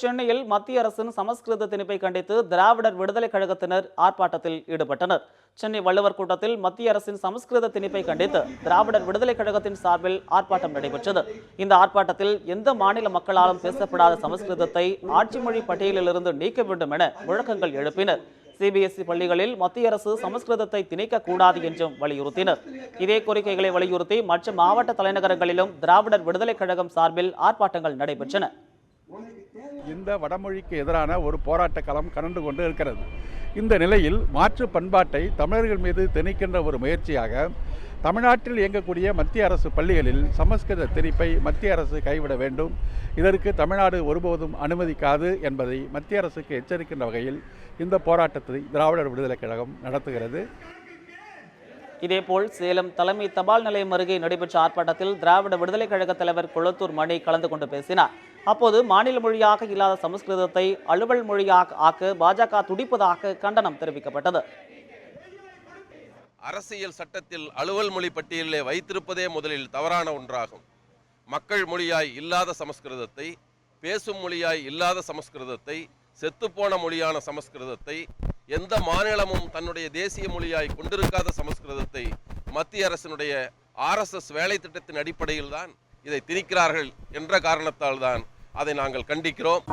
சென்னையில் மத்திய அரசின் சமஸ்கிருத திணிப்பை கண்டித்து திராவிடர் விடுதலை கழகத்தினர் ஆர்ப்பாட்டத்தில் ஈடுபட்டனர். சென்னை வள்ளுவர் கூட்டத்தில் மத்திய அரசின் சமஸ்கிருத திணிப்பை கண்டித்து திராவிடர் விடுதலை கழகத்தின் சார்பில் ஆர்ப்பாட்டம் நடைபெற்றது. இந்த ஆர்ப்பாட்டத்தில் எந்த மாநில மக்களாலும் பேசப்படாத சமஸ்கிருதத்தை ஆட்சி மொழி பட்டியலிலிருந்து நீக்க வேண்டும் என முழக்கங்கள் எழுப்பினர். சிபிஎஸ்இ பள்ளிகளில் மத்திய அரசு சமஸ்கிருதத்தை திணிக்க கூடாது என்றும் வலியுறுத்தினர். இதே கோரிக்கைகளை வலியுறுத்தி மற்ற மாவட்ட தலைநகரங்களிலும் திராவிடர் விடுதலை கழகம் சார்பில் ஆர்ப்பாட்டங்கள் நடைபெற்றன. இந்த வடமொழிக்கு எதிரான ஒரு போராட்ட களம் கரண்டு கொண்டு இருக்கிறது. இந்த நிலையில் மாற்று பண்பாட்டை தமிழர்கள் மீது திணிக்கின்ற ஒரு முயற்சியாக தமிழ்நாட்டில் இயங்கக்கூடிய மத்திய அரசு பள்ளிகளில் சமஸ்கிருத திணிப்பை மத்திய அரசு கைவிட வேண்டும், இதற்கு தமிழ்நாடு ஒருபோதும் அனுமதிக்காது என்பதை மத்திய அரசுக்கு எச்சரிக்கின்ற வகையில் இந்த போராட்டத்தை திராவிடர் விடுதலை கழகம் நடத்துகிறது. இதேபோல் சேலம் தலைமை தபால் நிலையம் அருகே நடைபெற்ற ஆர்ப்பாட்டத்தில் திராவிட விடுதலை கழக தலைவர் கொளத்தூர் மணி கலந்து கொண்டு பேசினார். அப்போது மாநில மொழியாக இல்லாத சமஸ்கிருதத்தை அலுவல் மொழியாக ஆக்க பாஜக துடிப்பதாக கண்டனம் தெரிவிக்கப்பட்டது. அரசியல் சட்டத்தில் அலுவல் மொழி பட்டியலிலே வைத்திருப்பதே முதலில் தவறான ஒன்றாகும். மக்கள் மொழியாய் இல்லாத சமஸ்கிருதத்தை, பேசும் மொழியாய் இல்லாத சமஸ்கிருதத்தை, செத்துப்போன மொழியான சமஸ்கிருதத்தை, எந்த மாநிலமும் தன்னுடைய தேசிய மொழியாய் கொண்டிருக்காத சமஸ்கிருதத்தை மத்திய அரசினுடைய RSS வேலை திட்டத்தின் அடிப்படையில் தான் இதை திணிக்கிறார்கள் என்ற காரணத்தால் தான் அதை நாங்கள் கண்டிக்கிறோம்.